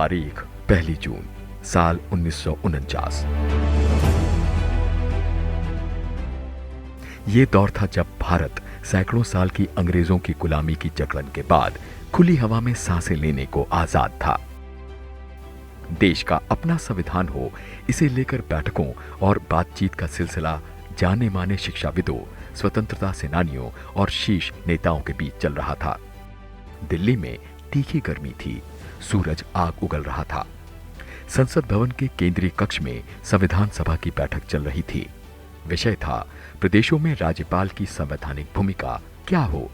तारीख 1 जून साल 1949। ये दौर था जब भारत सैकड़ों साल की अंग्रेजों की गुलामी की जकड़न के बाद खुली हवा में सांसें लेने को आजाद था। देश का अपना संविधान हो, इसे लेकर बैठकों और बातचीत का सिलसिला जाने माने शिक्षाविदों, स्वतंत्रता सेनानियों और शीर्ष नेताओं के बीच चल रहा था। दिल्ली में तीखी गर्मी थी, सूरज आग उगल रहा था। संसद भवन के केंद्रीय कक्ष में संविधान सभा की बैठक चल रही थी। विषय था प्रदेशों में राज्यपाल की संवैधानिक भूमिका क्या हो।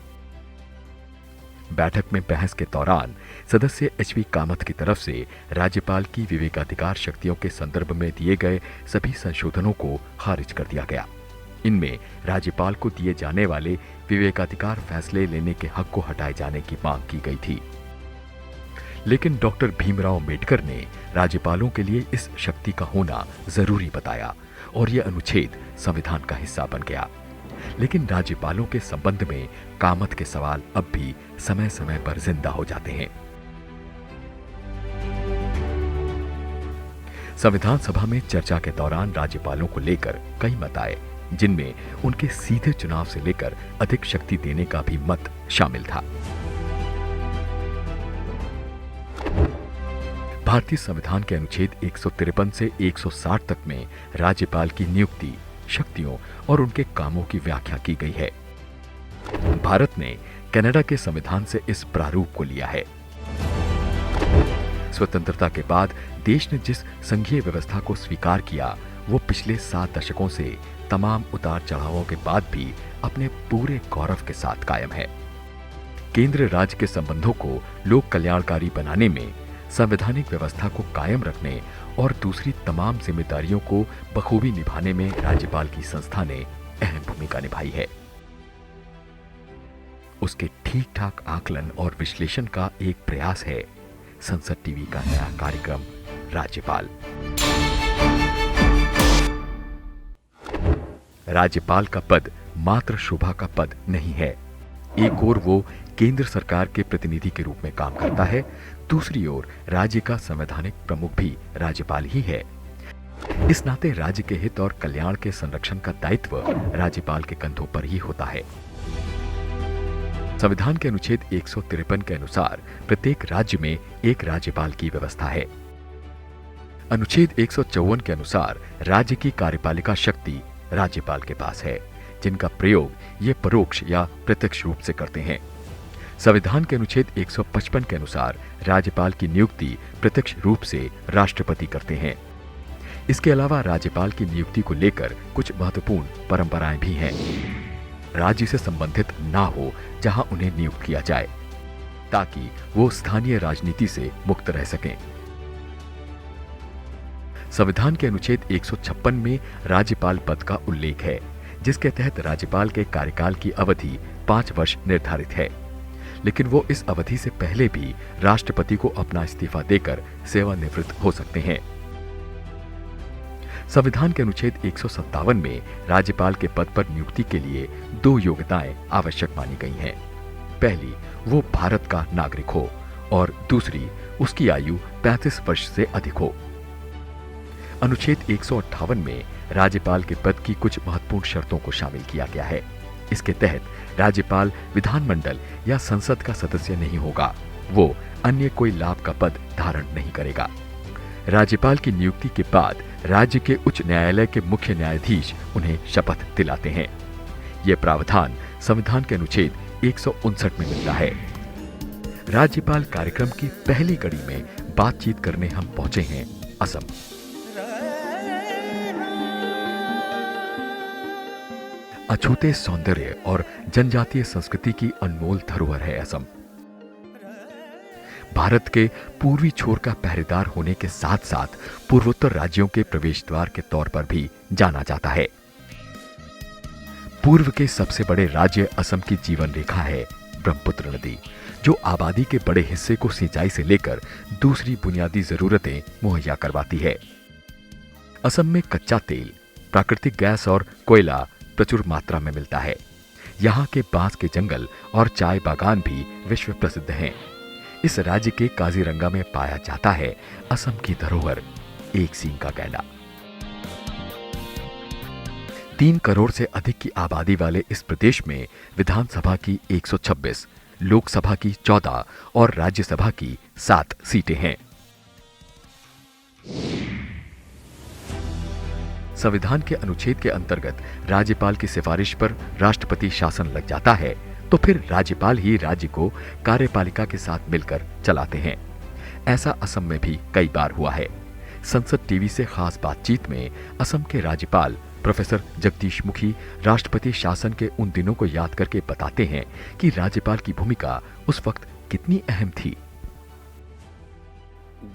बैठक में बहस के दौरान सदस्य एच.वी. कामत की तरफ से राज्यपाल की विवेकाधिकार शक्तियों के संदर्भ में दिए गए सभी संशोधनों को खारिज कर दिया गया। इनमें राज्यपाल को दिए जाने वाले विवेकाधिकार फैसले लेने के हक को हटाए जाने की मांग की गई थी। लेकिन डॉक्टर भीमराव अम्बेडकर ने राज्यपालों के लिए इस शक्ति का होना जरूरी बताया और यह अनुच्छेद संविधान का हिस्सा बन गया। लेकिन राज्यपालों के संबंध में कामत के सवाल अब भी समय समय पर जिंदा हो जाते हैं। संविधान सभा में चर्चा के दौरान राज्यपालों को लेकर कई मत आए, जिनमें उनके सीधे चुनाव से लेकर अधिक शक्ति देने का भी मत शामिल था। भारतीय संविधान के अनुच्छेद 153 से 160 तक में राज्यपाल की नियुक्ति, शक्तियों और उनके कामों की व्याख्या की गई है। भारत ने कनाडा के संविधान से इस प्रारूप को लिया है। स्वतंत्रता के बाद देश ने जिस संघीय व्यवस्था को स्वीकार किया, वो पिछले 7 दशकों से तमाम उतार चढ़ावों के बाद भी अपने पूरे गौरव के साथ कायम है। केंद्र राज्य के संबंधों को लोक कल्याणकारी बनाने में, संवैधानिक व्यवस्था को कायम रखने और दूसरी तमाम जिम्मेदारियों को बखूबी निभाने में राज्यपाल की संस्था ने अहम भूमिका निभाई है। उसके ठीक ठाक आकलन और विश्लेषण का एक प्रयास है संसद टीवी का नया कार्यक्रम राज्यपाल। राज्यपाल का पद मात्र शोभा का पद नहीं है। एक ओर वो केंद्र सरकार के प्रतिनिधि के रूप में काम करता है, दूसरी ओर राज्य का संवैधानिक प्रमुख भी राज्यपाल ही है। इस नाते राज्य के हित और कल्याण के संरक्षण का दायित्व राज्यपाल के कंधों पर ही होता है। संविधान के अनुच्छेद 153 के अनुसार प्रत्येक राज्य में एक राज्यपाल की व्यवस्था है। अनुच्छेद 154 के अनुसार राज्य की कार्यपालिका शक्ति राज्यपाल के पास है, जिनका प्रयोग ये परोक्ष या प्रत्यक्ष रूप से करते हैं। संविधान के अनुच्छेद 155 के अनुसार राज्यपाल की नियुक्ति प्रत्यक्ष रूप से राष्ट्रपति करते हैं। इसके अलावा राज्यपाल की नियुक्ति को लेकर कुछ महत्वपूर्ण परंपराएं भी हैं। राज्य से संबंधित ना हो जहां उन्हें नियुक्त किया जाए, ताकि वो स्थानीय राजनीति से मुक्त रह सकें। संविधान के अनुच्छेद 156 में राज्यपाल पद का उल्लेख है, जिसके तहत राज्यपाल के कार्यकाल की अवधि 5 वर्ष निर्धारित है, लेकिन वो इस अवधि से पहले भी राष्ट्रपति को अपना इस्तीफा देकर सेवानिवृत्त हो सकते हैं। संविधान के अनुच्छेद 157 में राज्यपाल के पद पर नियुक्ति के लिए 2 योग्यताएं आवश्यक मानी गई हैं। पहली, वो भारत का नागरिक हो और दूसरी, उसकी आयु 35 वर्ष से अधिक हो। अनुच्छेद 158 में राज्यपाल के पद की कुछ महत्वपूर्ण शर्तों को शामिल किया गया है। इसके तहत राज्यपाल विधानमंडल या संसद का सदस्य नहीं होगा, वो अन्य कोई लाभ का पद धारण नहीं करेगा। राज्यपाल की नियुक्ति के बाद राज्य के उच्च न्यायालय के मुख्य न्यायाधीश उन्हें शपथ दिलाते हैं। यह प्रावधान संविधान के अनुच्छेद 159 में मिलता है। राज्यपाल कार्यक्रम की पहली कड़ी में बातचीत करने हम पहुंचे हैं असम। अछूते सौंदर्य और जनजातीय संस्कृति की अनमोल धरोहर है असम। भारत के पूर्वी छोर का पहरेदार होने के साथ साथ पूर्वोत्तर राज्यों के प्रवेश द्वार के तौर पर भी जाना जाता है। पूर्व के सबसे बड़े राज्य असम की जीवन रेखा है ब्रह्मपुत्र नदी, जो आबादी के बड़े हिस्से को सिंचाई से लेकर दूसरी बुनियादी जरूरतें मुहैया करवाती है। असम में कच्चा तेल, प्राकृतिक गैस और कोयला प्रचुर मात्रा में मिलता है। यहाँ के बांस के जंगल और चाय बागान भी विश्व प्रसिद्ध हैं। इस राज्य के काजीरंगा में पाया जाता है असम की धरोहर एक सींग का गैंडा। 3 करोड़ से अधिक की आबादी वाले इस प्रदेश में विधानसभा की 126, लोकसभा की 14 और राज्यसभा की 7 सीटें हैं। संविधान के अनुच्छेद के अंतर्गत राज्यपाल की सिफारिश पर राष्ट्रपति शासन लग जाता है तो फिर राज्यपाल ही राज्य को कार्यपालिका के साथ मिलकर चलाते हैं। ऐसा असम में भी कई बार हुआ है। संसद टीवी से खास बातचीत में असम के राज्यपाल प्रोफेसर जगदीश मुखी राष्ट्रपति शासन के उन दिनों को याद करके बताते हैं कि राज्यपाल की भूमिका उस वक्त कितनी अहम थी।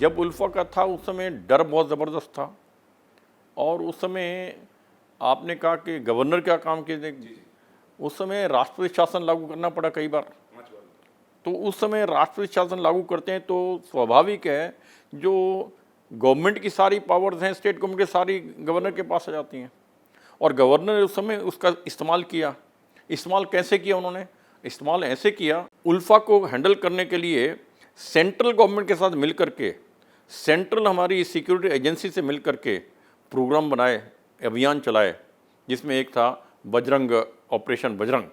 जब उल्फा का था उस समय डर बहुत ज़बरदस्त था, और उस समय आपने कहा कि गवर्नर क्या काम किए, उस समय राष्ट्रपति शासन लागू करना पड़ा कई बार। तो उस समय राष्ट्रपति शासन लागू करते हैं तो स्वाभाविक है जो गवर्नमेंट की सारी पावर्स हैं, स्टेट गवर्नमेंट की सारी गवर्नर के पास आ जाती हैं। और गवर्नर ने उस समय उसका इस्तेमाल किया। इस्तेमाल कैसे किया उन्होंने? इस्तेमाल ऐसे किया, उल्फा को हैंडल करने के लिए सेंट्रल गवर्नमेंट के साथ मिल करके, सेंट्रल हमारी सिक्योरिटी एजेंसी से मिल करके प्रोग्राम बनाए, अभियान चलाए, जिसमें एक था बजरंग, ऑपरेशन बजरंग,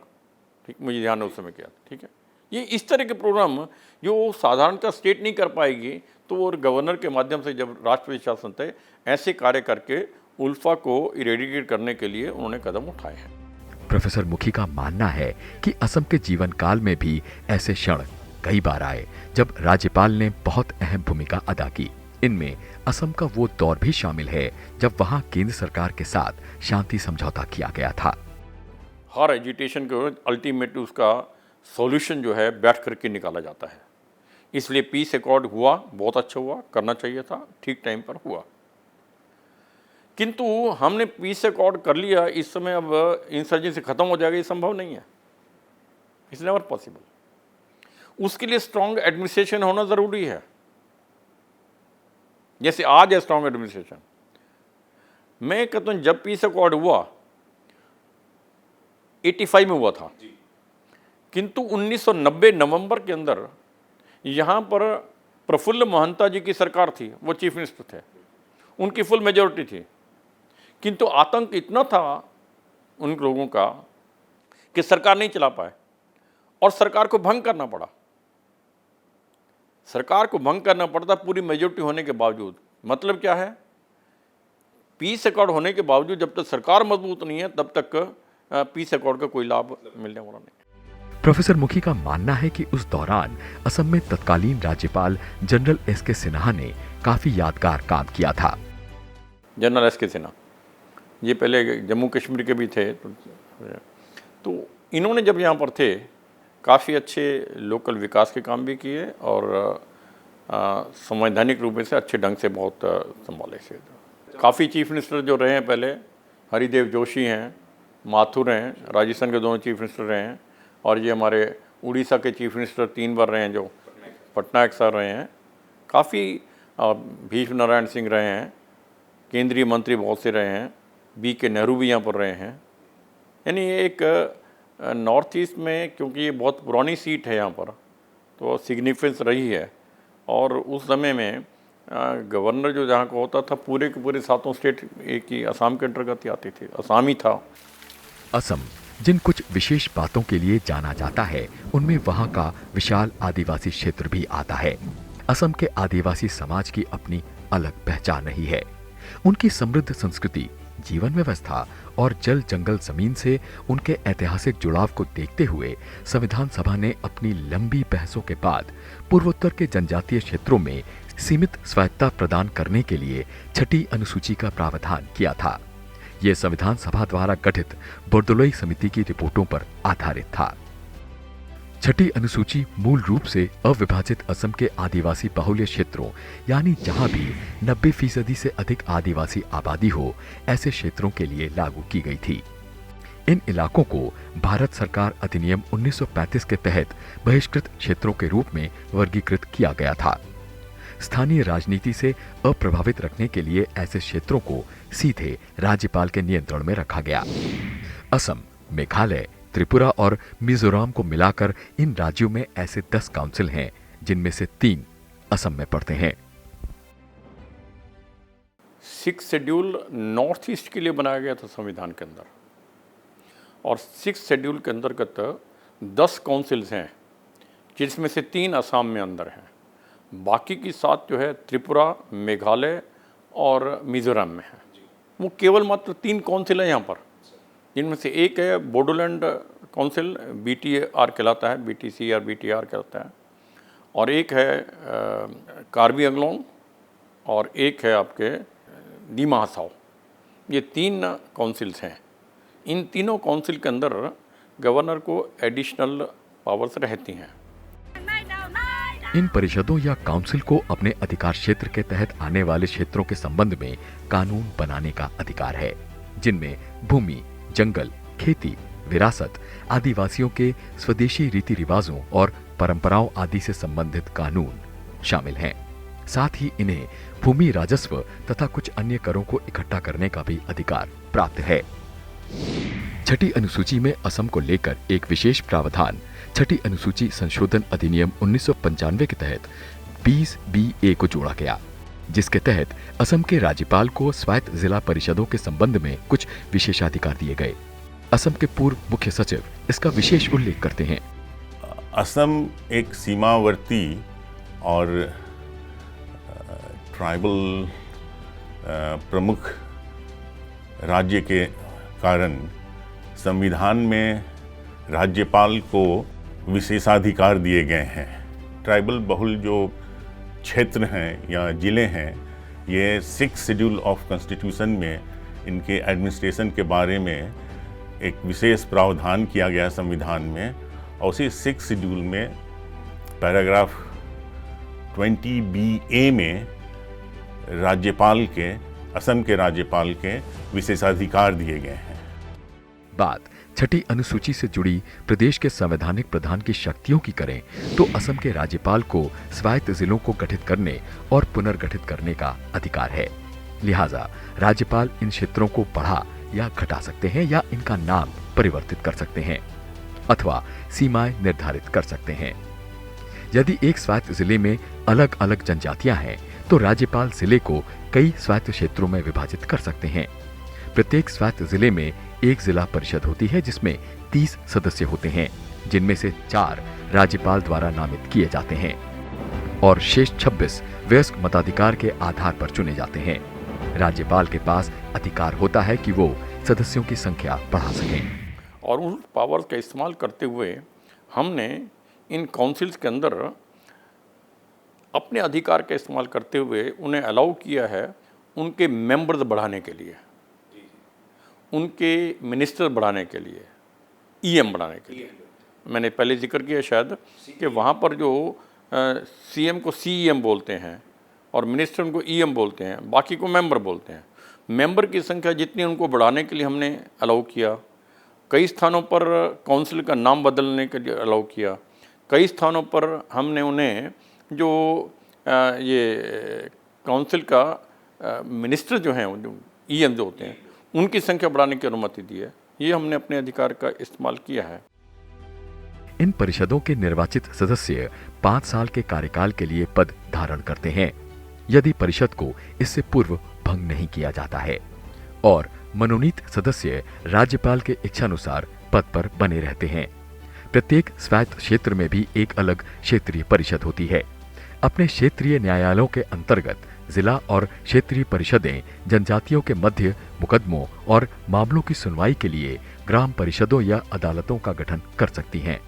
ठीक, मुझे ध्यान है उस समय क्या, ठीक है। ये इस तरह के प्रोग्राम जो साधारणतः स्टेट नहीं कर पाएगी, तो वो गवर्नर के माध्यम से जब राष्ट्रपति शासन थे, ऐसे कार्य करके उल्फा को इरेडिकेट करने के लिए उन्होंने कदम उठाए हैं। प्रोफेसर मुखी का मानना है कि असम के जीवन काल में भी ऐसे क्षण कई बार आए जब राज्यपाल ने बहुत अहम भूमिका अदा की। इनमें असम का वो दौर भी शामिल है जब वहां केंद्र सरकार के साथ शांति समझौता किया गया था। हर एजिटेशन के अल्टीमेट उसका सॉल्यूशन जो है बैठ करके निकाला जाता है। इसलिए पीस अकॉर्ड हुआ, बहुत अच्छा हुआ, करना चाहिए था, ठीक टाइम पर हुआ। किंतु हमने पीस अकॉर्ड कर लिया, इस समय अब इंसर्जेंसी खत्म हो जाएगा, ये संभव नहीं है। It's never possible. उसके लिए स्ट्रांग एडमिनिस्ट्रेशन होना जरूरी है। जैसे आज है स्ट्रांग एडमिनिस्ट्रेशन। मैं कहता हूं जब पीस अकॉर्ड हुआ 85 में हुआ था, किंतु 1990 नवंबर के अंदर यहां पर प्रफुल्ल महंता जी की सरकार थी, वो चीफ मिनिस्टर थे, उनकी फुल मेजॉरिटी थी। किंतु आतंक इतना था उन लोगों का कि सरकार नहीं चला पाए और सरकार को भंग करना पड़ा। सरकार को भंग करना पड़ता पूरी मेजॉरिटी होने के बावजूद। मतलब क्या है? पीस अकॉर्ड होने के बावजूद जब तक सरकार मजबूत नहीं है तब तक पीस अकॉर्ड का कोई लाभ मिलने वाला नहीं। प्रोफेसर मुखी का मानना है कि उस दौरान असम में तत्कालीन राज्यपाल जनरल एस.के. सिन्हा ने काफी यादगार काम किया था। General SK. सिन्हा ये पहले जम्मू कश्मीर के भी थे, तो इन्होंने जब यहाँ पर थे काफ़ी अच्छे लोकल विकास के काम भी किए और संवैधानिक रूप से अच्छे ढंग से बहुत संभाले से। काफ़ी चीफ मिनिस्टर जो रहे हैं पहले, हरिदेव जोशी हैं, माथुर हैं, राजस्थान के दोनों चीफ मिनिस्टर रहे हैं, और ये हमारे उड़ीसा के चीफ मिनिस्टर 3 बार रहे हैं जो पटनायक साहब रहे हैं। काफ़ी भीष्म नारायण सिंह रहे हैं, केंद्रीय मंत्री बहुत से रहे हैं, B.K. नेहरू भी यहाँ पर रहे हैं। यानी ये एक नॉर्थ ईस्ट में, क्योंकि ये बहुत पुरानी सीट है यहाँ पर, तो सिग्निफिकेंस रही है। और उस समय में गवर्नर जो जहाँ का होता था पूरे के पूरे 7 स्टेट एक ही असम के अंतर्गत ही आती थी, असम ही था। असम जिन कुछ विशेष बातों के लिए जाना जाता है उनमें वहाँ का विशाल आदिवासी क्षेत्र भी आता है। असम के आदिवासी समाज की अपनी अलग पहचान रही है। उनकी समृद्ध संस्कृति, जीवन व्यवस्था और जल जंगल जमीन से उनके ऐतिहासिक जुड़ाव को देखते हुए संविधान सभा ने अपनी लंबी बहसों के बाद पूर्वोत्तर के जनजातीय क्षेत्रों में सीमित स्वायत्तता प्रदान करने के लिए 6ठी अनुसूची का प्रावधान किया था। यह संविधान सभा द्वारा गठित बोर्दोलोई समिति की रिपोर्टों पर आधारित था। 6ठी अनुसूची मूल रूप से अविभाजित असम के आदिवासी बाहुल्य क्षेत्रों, यानी जहां भी 90% से अधिक आदिवासी आबादी हो, ऐसे क्षेत्रों के लिए लागू की गई थी। इन इलाकों को भारत सरकार अधिनियम 1935 के तहत बहिष्कृत क्षेत्रों के रूप में वर्गीकृत किया गया था। स्थानीय राजनीति से अप्रभावित रखने के लिए ऐसे क्षेत्रों को सीधे राज्यपाल के नियंत्रण में रखा गया। असम, मेघालय, त्रिपुरा और मिजोरम को मिलाकर इन राज्यों में ऐसे 10 काउंसिल हैं जिनमें से 3 असम में पड़ते हैं। 6 शेड्यूल नॉर्थ ईस्ट के लिए बनाया गया था संविधान के अंदर, और 6 शेड्यूल के अंतर्गत 10 काउंसिल्स हैं, जिसमें से 3 असम में अंदर हैं। बाकी की 7 जो है त्रिपुरा, मेघालय और मिजोरम में है। वो केवल मात्र 3 काउंसिल है यहाँ पर, जिनमें से एक है बोडोलैंड काउंसिल, BTR कहलाता है, BTC और BTR कहलाता है, और एक है कार्बी अंगलोंग, और एक है आपके दीमा हसाओ। ये 3 काउंसिल्स हैं। इन तीनों काउंसिल के अंदर गवर्नर को एडिशनल पावर्स रहती हैं। इन परिषदों या काउंसिल को अपने अधिकार क्षेत्र के तहत आने वाले क्षेत्रों के संबंध में कानून बनाने का अधिकार है, जिनमें भूमि, जंगल, खेती, विरासत, आदिवासियों के स्वदेशी रीति रिवाजों और परंपराओं आदि से संबंधित कानून शामिल हैं। साथ ही इन्हें भूमि राजस्व तथा कुछ अन्य करों को इकट्ठा करने का भी अधिकार प्राप्त है। छठी अनुसूची में असम को लेकर एक विशेष प्रावधान छठी अनुसूची संशोधन अधिनियम 1995 के तहत 20BA को जोड़ा गया, जिसके तहत असम के राज्यपाल को स्वायत्त जिला परिषदों के संबंध में कुछ विशेषाधिकार दिए गए। असम के पूर्व मुख्य सचिव इसका विशेष उल्लेख करते हैं। असम एक सीमावर्ती और ट्राइबल प्रमुख राज्य के कारण संविधान में राज्यपाल को विशेषाधिकार दिए गए हैं। ट्राइबल बहुल जो क्षेत्र हैं या ज़िले हैं, ये 6 शेड्यूल ऑफ कॉन्स्टिट्यूशन में इनके एडमिनिस्ट्रेशन के बारे में एक विशेष प्रावधान किया गया संविधान में, और उसी 6 शेड्यूल में पैराग्राफ 20BA में राज्यपाल के, असम के राज्यपाल के विशेषाधिकार दिए गए हैं। बात छठी अनुसूची से जुड़ी प्रदेश के संवैधानिक प्रधान की शक्तियों की करें तो असम के राज्यपाल को स्वायत्त जिलों को गठित करने और पुनर्गठित करने का अधिकार है। लिहाजा राज्यपाल इन क्षेत्रों को बढ़ा या घटा सकते हैं या इनका नाम परिवर्तित कर सकते हैं अथवा सीमाएं निर्धारित कर सकते हैं। यदि एक स्वायत्त जिले में अलग अलग जनजातियां हैं तो राज्यपाल जिले को कई स्वायत्त क्षेत्रों में विभाजित कर सकते हैं। प्रत्येक स्वायत्त जिले में एक जिला परिषद होती है, जिसमें 30 सदस्य होते हैं, जिनमें से 4 राज्यपाल द्वारा नामित किए जाते हैं और शेष 26 वयस्क मताधिकार के आधार पर चुने जाते हैं। राज्यपाल के पास अधिकार होता है कि वो सदस्यों की संख्या बढ़ा सकें। और उन पावर्स का इस्तेमाल करते हुए हमने इन काउंसिल्स के अंदर अपने अधिकार का इस्तेमाल करते हुए उन्हें अलाउ किया है उनके मेंबर्स बढ़ाने के लिए, उनके मिनिस्टर बढ़ाने के लिए, EM बढ़ाने के लिए। मैंने पहले जिक्र किया शायद कि वहाँ पर जो CM को CEM बोलते हैं और मिनिस्टर को EM बोलते हैं, बाकी को मेंबर बोलते हैं। मेंबर की संख्या जितनी उनको बढ़ाने के लिए हमने अलाउ किया। कई स्थानों पर काउंसिल का नाम बदलने के लिए अलाउ किया। कई स्थानों पर हमने उन्हें जो ये काउंसिल का मिनिस्टर जो हैं, जो EM जो होते हैं, उनकी संख्या बढ़ाने की अनुमति दी है। ये हमने अपने अधिकार का इस्तेमाल किया है। इन परिषदों के निर्वाचित सदस्य 5 साल के कार्यकाल के लिए पद धारण करते हैं, यदि परिषद को इससे पूर्व भंग नहीं किया जाता है, और मनोनीत सदस्य राज्यपाल के इच्छानुसार पद पर बने रहते हैं। प्रत्येक स्वायत्त क्षेत्र में भी एक अलग क्षेत्रीय परिषद होती है। अपने क्षेत्रीय न्यायालयों के अंतर्गत जिला और क्षेत्रीय परिषदें जनजातियों के मध्य मुकदमों और मामलों की सुनवाई के लिए ग्राम परिषदों या अदालतों का गठन कर सकती हैं।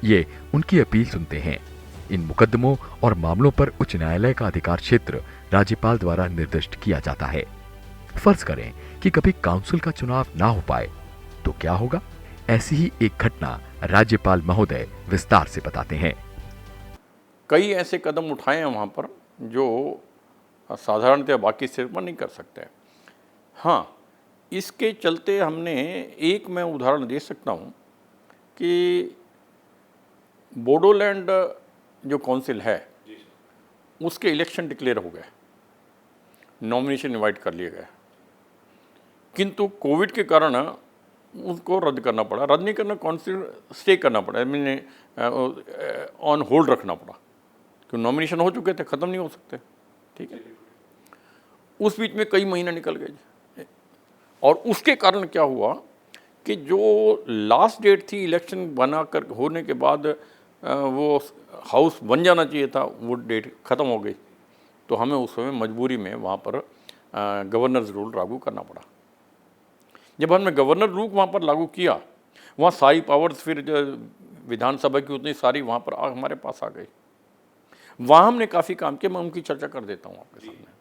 ये उनकी अपील सुनते हैं। इन मुकदमों और मामलों पर उच्च न्यायालय का अधिकार क्षेत्र राज्यपाल द्वारा निर्दिष्ट किया जाता है। फर्ज करें कि कभी काउंसिल का चुनाव ना हो पाए तो क्या होगा? ऐसी ही एक घटना राज्यपाल महोदय विस्तार से बताते हैं। कई ऐसे कदम उठाए हैं वहाँ पर जो साधारणतः बाकी स्टेट पर नहीं कर सकते। हाँ, इसके चलते हमने एक मैं उदाहरण दे सकता हूँ कि बोडोलैंड जो काउंसिल है उसके इलेक्शन डिक्लेयर हो गए, नॉमिनेशन इनवाइट कर लिए गए, किंतु कोविड के कारण उसको रद्द करना पड़ा। रद्द नहीं करना, काउंसिल स्टे करना पड़ा, ऑन होल्ड रखना पड़ा। क्यों नॉमिनेशन हो चुके थे, ख़त्म नहीं हो सकते, ठीक है। उस बीच में कई महीने निकल गए जी, और उसके कारण क्या हुआ कि जो लास्ट डेट थी इलेक्शन बना कर होने के बाद वो हाउस बन जाना चाहिए था, वो डेट ख़त्म हो गई। तो हमें उस समय मजबूरी में वहाँ पर गवर्नर्स रूल लागू करना पड़ा। जब हमने गवर्नर रूल वहाँ पर लागू किया, वहाँ सारी पावर्स फिर विधानसभा की उतनी सारी वहाँ पर हमारे पास आ गई। वहाँ हमने काफ़ी काम किया, मैं उनकी चर्चा कर देता हूँ आपके सामने।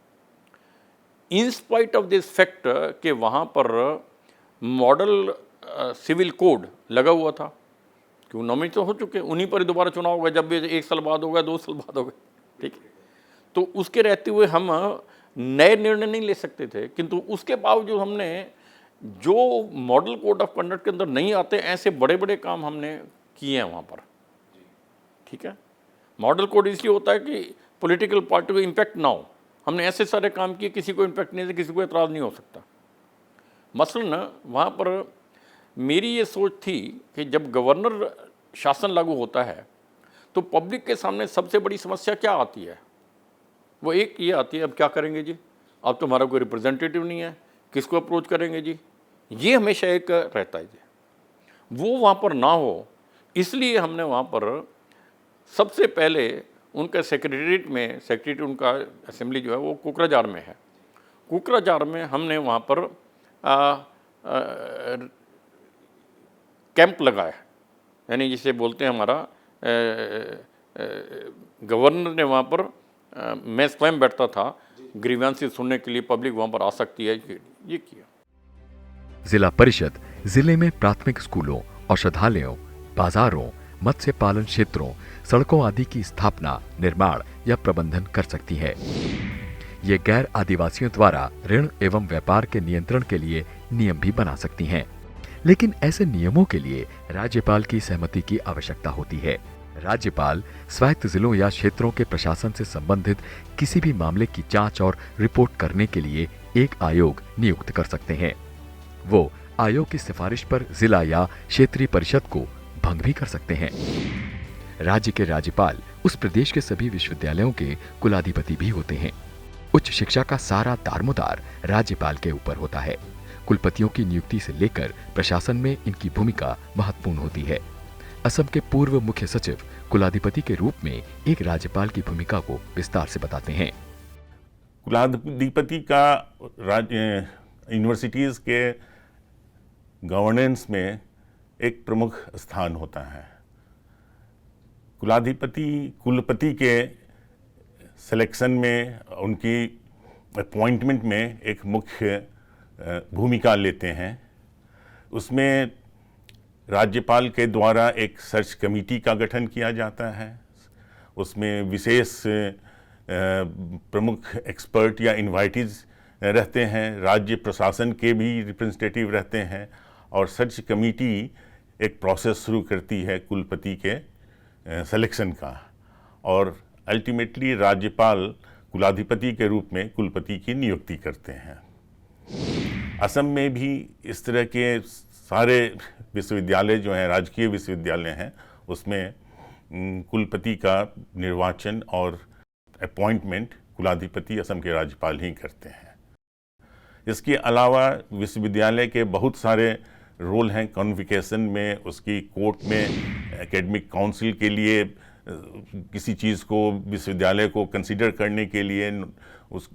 In spite of this fact कि वहाँ पर मॉडल सिविल कोड लगा हुआ था, क्यों नॉमिनेट तो हो चुके, उन्हीं पर दोबारा चुनाव होगा, जब भी 1 साल बाद होगा, 2 साल बाद होगा, ठीक है। तो उसके रहते हुए हम नए निर्णय नहीं ले सकते थे, किंतु उसके बावजूद हमने जो मॉडल कोड ऑफ कंडक्ट के अंदर नहीं आते, ऐसे बड़े बड़े काम हमने किए हैं वहाँ पर, ठीक है। मॉडल कोड इसलिए होता है कि पॉलिटिकल पार्टी को इम्पैक्ट ना हो। हमने ऐसे सारे काम किए, किसी को इम्पैक्ट नहीं है, किसी को एतराज़ नहीं हो सकता। मसलन वहाँ पर मेरी ये सोच थी कि जब गवर्नर शासन लागू होता है तो पब्लिक के सामने सबसे बड़ी समस्या क्या आती है, वो एक ये आती है, अब क्या करेंगे जी, अब तो हमारा कोई रिप्रेजेंटेटिव नहीं है, किसको अप्रोच करेंगे जी, ये हमेशा एक रहता है जी। वो वहाँ पर ना हो, इसलिए हमने वहाँ पर सबसे पहले उनका सेक्रेटरीट में, सेक्रेटरी उनका असेंबली जो है वो कोकराझार में है, कोकराझार में हमने वहाँ पर कैंप लगाया, यानी जिसे बोलते हैं हमारा गवर्नर ने वहाँ पर मैं स्वयं बैठता था ग्रीवेंसेस सुनने के लिए, पब्लिक वहाँ पर आ सकती है, ये किया। जिला परिषद जिले में प्राथमिक स्कूलों, औषधालयों, बाजारों, मत्स्य पालन क्षेत्रों, सड़कों आदि की स्थापना, निर्माण या प्रबंधन कर सकती है। ये गैर आदिवासियों द्वारा ऋण एवं व्यापार के नियंत्रण के लिए नियम भी बना सकती हैं। लेकिन ऐसे नियमों के लिए राज्यपाल की सहमति की आवश्यकता होती है। राज्यपाल स्वायत्त जिलों या क्षेत्रों के प्रशासन से संबंधित किसी भी मामले की जांच और रिपोर्ट करने के लिए एक आयोग नियुक्त कर सकते हैं। वो आयोग की सिफारिश पर जिला या क्षेत्रीय परिषद को भंग भी कर सकते हैं। राज्य के राज्यपाल उस प्रदेश के सभी विश्वविद्यालयों के कुलाधिपति भी होते हैं। उच्च शिक्षा का सारा दारोमदार राज्यपाल के ऊपर होता है। कुलपतियों की नियुक्ति से लेकर प्रशासन में इनकी भूमिका महत्वपूर्ण होती है। असम के पूर्व मुख्य सचिव कुलाधिपति के रूप में एक राज्यपाल की भूमिका को विस्तार से बताते हैं। कुलाधिपति का यूनिवर्सिटीज के गवर्नेंस में एक प्रमुख स्थान होता है। कुलपति के सिलेक्शन में, उनकी अपॉइंटमेंट में एक मुख्य भूमिका लेते हैं। उसमें राज्यपाल के द्वारा एक सर्च कमेटी का गठन किया जाता है। उसमें विशेष प्रमुख एक्सपर्ट या इनवाइटीज रहते हैं। राज्य प्रशासन के भी रिप्रेजेंटेटिव रहते हैं और सर्च कमेटी एक प्रोसेस शुरू करती है कुलपति के सिलेक्शन का, और अल्टीमेटली राज्यपाल कुलाधिपति के रूप में कुलपति की नियुक्ति करते हैं। असम में भी इस तरह के सारे विश्वविद्यालय जो हैं, राजकीय विश्वविद्यालय हैं, उसमें कुलपति का निर्वाचन और अपॉइंटमेंट कुलाधिपति असम के राज्यपाल ही करते हैं। इसके अलावा विश्वविद्यालय के बहुत सारे रोल हैं कॉन्वोकेशन में, उसकी कोर्ट में, एकेडमिक काउंसिल के लिए किसी चीज़ को विश्वविद्यालय को कंसीडर करने के लिए, उस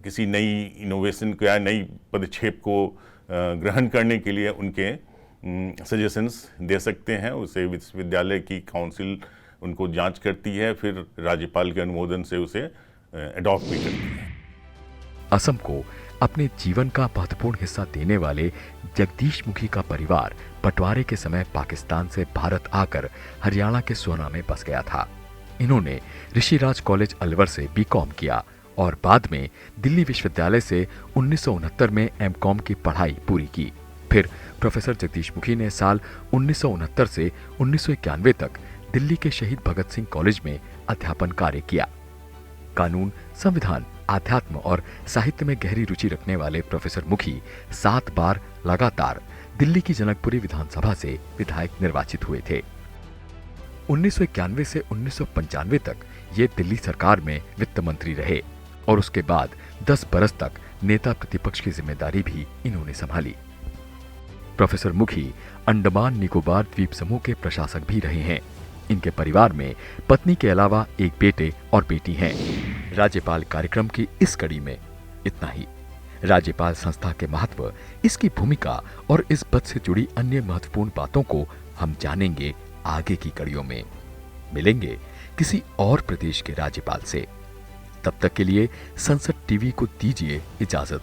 किसी नई इनोवेशन को या नई पदक्षेप को ग्रहण करने के लिए उनके सजेशंस दे सकते हैं। उसे विश्वविद्यालय की काउंसिल उनको जांच करती है, फिर राज्यपाल के अनुमोदन से उसे अडॉप्ट भी करती है। असम को अपने जीवन का महत्वपूर्ण हिस्सा देने वाले जगदीश मुखी का परिवार बंटवारे के समय पाकिस्तान से भारत आकर हरियाणा के सोना में बस गया था। इन्होंने ऋषिराज कॉलेज अलवर से बीकॉम किया और बाद में दिल्ली विश्वविद्यालय से 1969 में एमकॉम की पढ़ाई पूरी की। फिर प्रोफेसर जगदीश मुखी ने साल 1969 से 1991 तक दिल्ली के शहीद भगत सिंह कॉलेज में अध्यापन कार्य किया। कानून, संविधान, आध्यात्म और साहित्य में गहरी रुचि रखने वाले प्रोफेसर मुखी 7 बार लगातार दिल्ली की जनकपुरी विधानसभा से विधायक निर्वाचित हुए थे। 1991 से 1995 तक ये दिल्ली सरकार में वित्त मंत्री रहे और उसके बाद 10 बरस तक नेता प्रतिपक्ष की जिम्मेदारी भी इन्होंने संभाली। प्रोफेसर मुखी अंडमान निकोबार द्वीप समूह के प्रशासक भी रहे हैं। इनके परिवार में पत्नी के अलावा एक बेटे और बेटी हैं। राज्यपाल कार्यक्रम की इस कड़ी में इतना ही। राज्यपाल संस्था के महत्व, इसकी भूमिका और इस पद से जुड़ी अन्य महत्वपूर्ण बातों को हम जानेंगे आगे की कड़ियों में। मिलेंगे किसी और प्रदेश के राज्यपाल से। तब तक के लिए संसद टीवी को दीजिए इजाजत।